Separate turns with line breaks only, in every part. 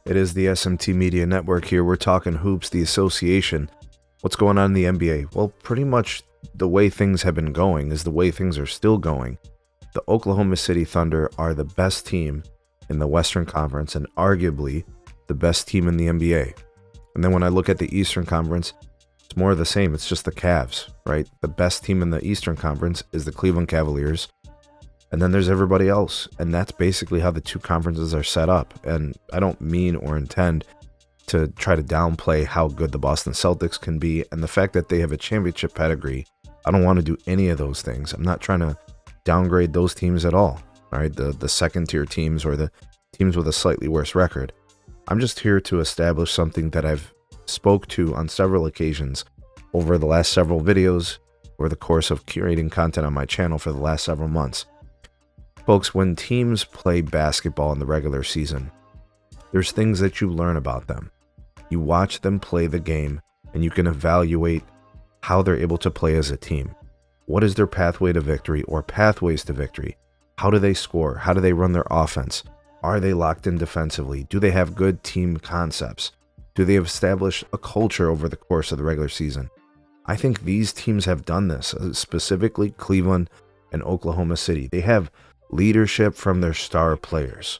It is the SMT Media Network here. We're talking hoops, the association. What's going on in the NBA? Well, pretty much the way things have been going is the way things are still going. The Oklahoma City Thunder are the best team in the Western Conference and arguably the best team in the NBA. And then when I look at the Eastern Conference, it's more of the same. It's just the Cavs, right? The best team in the Eastern Conference is the Cleveland Cavaliers. And then there's everybody else. And that's basically how the two conferences are set up. And I don't mean or intend to try to downplay how good the Boston Celtics can be. And the fact that they have a championship pedigree, I don't want to do any of those things. I'm not trying to downgrade those teams at all. All right, the second tier teams or the teams with a slightly worse record. I'm just here to establish something that I've spoke to on several occasions over the last several videos or the course of curating content on my channel for the last several months. Folks, when teams play basketball in the regular season, there's things that you learn about them. You watch them play the game and you can evaluate how they're able to play as a team. What is their pathway to victory or pathways to victory? How do they score? How do they run their offense? Are they locked in defensively? Do they have good team concepts? Do they establish a culture over the course of the regular season? I think these teams have done this, specifically Cleveland and Oklahoma City. They have leadership from their star players.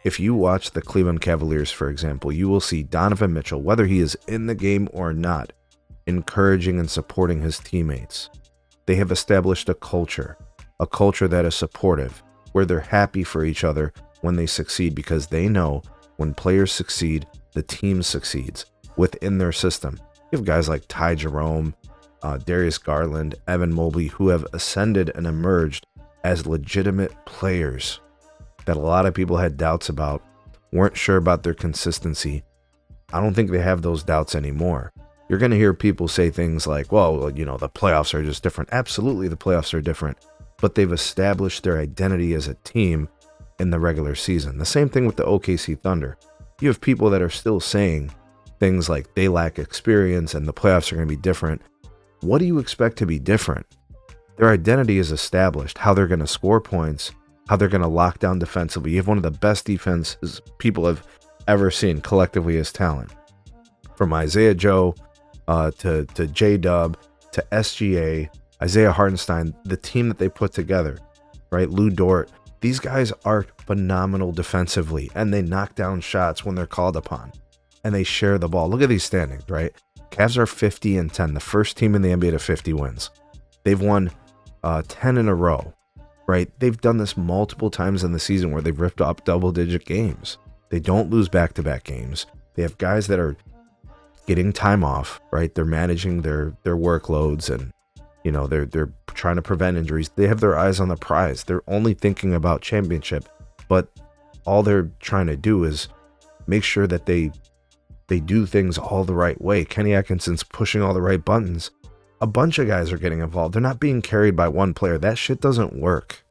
If you watch the Cleveland Cavaliers, for example, you will see Donovan Mitchell, whether he is in the game or not, encouraging and supporting his teammates. They have established a culture that is supportive, where they're happy for each other when they succeed because they know when players succeed, the team succeeds within their system. You have guys like Ty Jerome, Darius Garland, Evan Mobley, who have ascended and emerged as legitimate players that a lot of people had doubts about, weren't sure about their consistency. I don't think they have those doubts anymore. You're going to hear people say things like, well, you know, the playoffs are just different. Absolutely, the playoffs are different, but they've established their identity as a team in the regular season. The same thing with the OKC Thunder. You have people that are still saying things like they lack experience and the playoffs are going to be different. What do you expect to be different? Their identity is established, how they're going to score points, how they're going to lock down defensively. You have one of the best defenses people have ever seen collectively as talent. From Isaiah Joe to J-Dub to SGA, Isaiah Hartenstein, the team that they put together, right? Lou Dort. These guys are phenomenal defensively, and they knock down shots when they're called upon, and they share the ball. Look at these standings, right? Cavs are 50-10, the first team in the NBA to 50 wins. They've won 10 in a row, right? They've done this multiple times in the season where they've ripped up double-digit games. They don't lose back-to-back games. They have guys that are getting time off, right? They're managing their workloads, and you know they're trying to prevent injuries. They have their eyes on the prize. They're only thinking about championship, but all they're trying to do is make sure that they do things all the right way. Kenny Atkinson's pushing all the right buttons. A bunch of guys are getting involved. They're not being carried by one player. That shit doesn't work.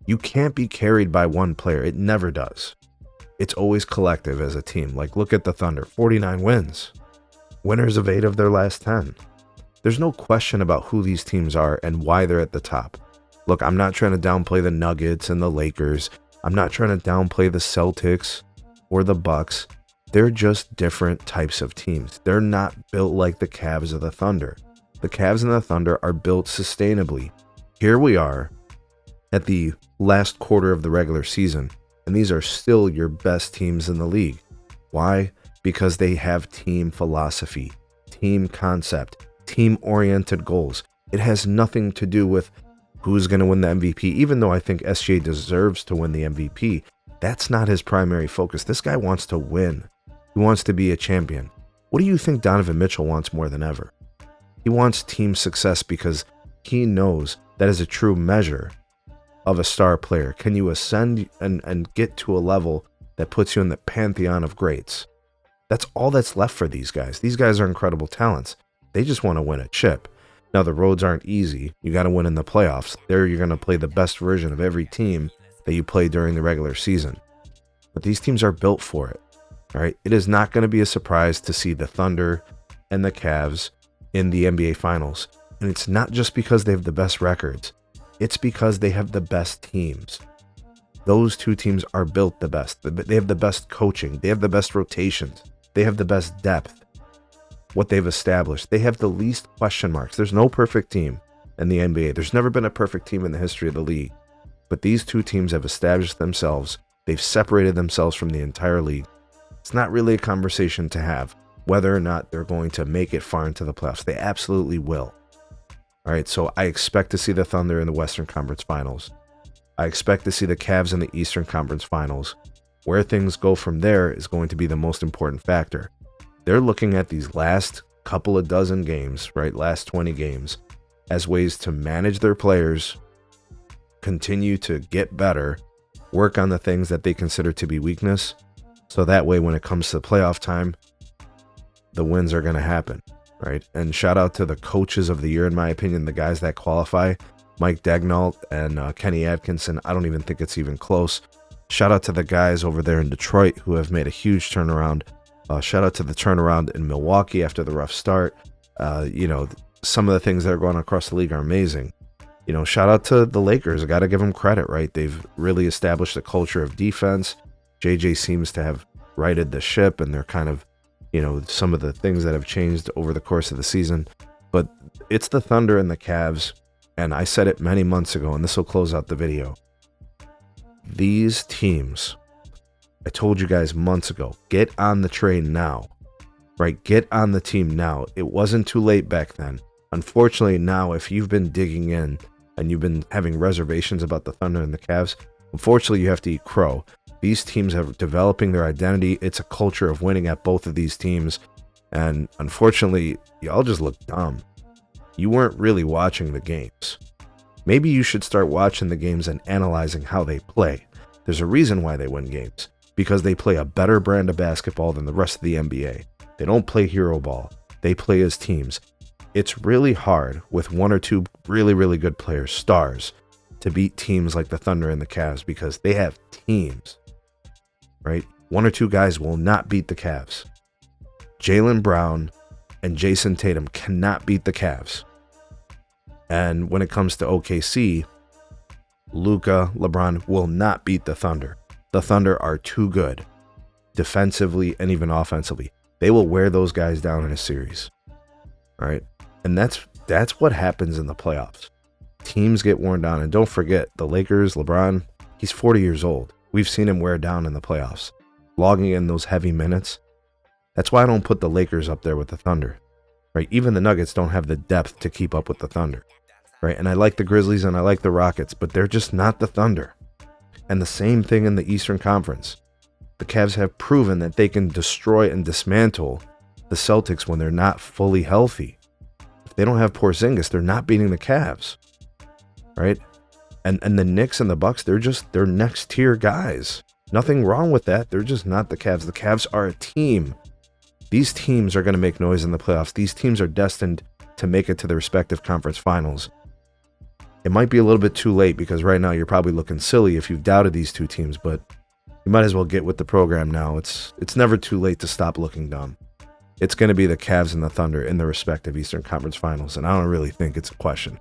You can't be carried by one player. It never does. It's always collective as a team. Like, look at the Thunder, 49 wins. Winners of 8 of their last 10. There's no question about who these teams are and why they're at the top. Look, I'm not trying to downplay the Nuggets and the Lakers. I'm not trying to downplay the Celtics or the Bucks. They're just different types of teams. They're not built like the Cavs or the Thunder. The Cavs and the Thunder are built sustainably. Here we are at the last quarter of the regular season, and these are still your best teams in the league. Why? Because they have team philosophy, team concept, team-oriented goals. It has nothing to do with who's going to win the MVP, even though I think SGA deserves to win the MVP. That's not his primary focus. This guy wants to win. He wants to be a champion. What do you think Donovan Mitchell wants more than ever? He wants team success because he knows that is a true measure of a star player. Can you ascend and get to a level that puts you in the pantheon of greats? That's all that's left for these guys. These guys are incredible talents. They just want to win a chip. Now, the roads aren't easy. You got to win in the playoffs. There, you're going to play the best version of every team that you play during the regular season. But these teams are built for it. All right. It is not going to be a surprise to see the Thunder and the Cavs in the NBA Finals. And it's not just because they have the best records. It's because they have the best teams. those two teams are built the best. They have the best coaching. They have the best rotations. They have the best depth. What they've established. They have the least question marks. There's no perfect team in the NBA. There's never been a perfect team in the history of the league. But these two teams have established themselves. They've separated themselves from the entire league. It's not really a conversation to have whether or not they're going to make it far into the playoffs. They absolutely will. All right, so I expect to see the Thunder in the Western Conference Finals. I expect to see the Cavs in the Eastern Conference Finals. Where things go from there is going to be the most important factor. They're looking at these last couple of dozen games, right, last 20 games, as ways to manage their players, continue to get better, work on the things that they consider to be weakness, so that way when it comes to playoff time, the wins are going to happen, right? And shout out to the coaches of the year, in my opinion, the guys that qualify, Mike Daignault and Kenny Atkinson. I don't even think it's even close. Shout out to the guys over there in Detroit who have made a huge turnaround. Shout out to the turnaround in Milwaukee after the rough start. Some of the things that are going on across the league are amazing. Shout out to the Lakers. I got to give them credit, right? They've really established a culture of defense. JJ seems to have righted the ship, and they're kind of, some of the things that have changed over the course of the season. But it's the Thunder and the Cavs, and I said it many months ago, and this will close out the video. These teams, I told you guys months ago, get on the train now, right? Get on the team now. It wasn't too late back then. Unfortunately, now, if you've been digging in and you've been having reservations about the Thunder and the Cavs, unfortunately, you have to eat crow. These teams are developing their identity. It's a culture of winning at both of these teams. And unfortunately, y'all just look dumb. You weren't really watching the games. Maybe you should start watching the games and analyzing how they play. There's a reason why they win games. Because they play a better brand of basketball than the rest of the NBA. They don't play hero ball. They play as teams. It's really hard with one or two really, really good players, stars, to beat teams like the Thunder and the Cavs because they have teams, right? One or two guys will not beat the Cavs. Jaylen Brown and Jason Tatum cannot beat the Cavs. And when it comes to OKC, Luka, LeBron will not beat the Thunder. The Thunder are too good, defensively and even offensively. They will wear those guys down in a series, right? And that's what happens in the playoffs. Teams get worn down. And don't forget, the Lakers, LeBron, he's 40 years old. We've seen him wear down in the playoffs, logging in those heavy minutes. That's why I don't put the Lakers up there with the Thunder, right? Even the Nuggets don't have the depth to keep up with the Thunder, right? And I like the Grizzlies and I like the Rockets, but they're just not the Thunder. And the same thing in the Eastern Conference. The Cavs have proven that they can destroy and dismantle the Celtics when they're not fully healthy. If they don't have Porzingis, they're not beating the Cavs, right? And the Knicks and the Bucks, they're next tier guys. Nothing wrong with that. They're just not the Cavs. The Cavs are a team. These teams are going to make noise in the playoffs. These teams are destined to make it to the respective conference finals. It might be a little bit too late because right now you're probably looking silly if you've doubted these two teams, but you might as well get with the program now. It's never too late to stop looking dumb. It's going to be the Cavs and the Thunder in the respective Eastern Conference Finals, and I don't really think it's a question.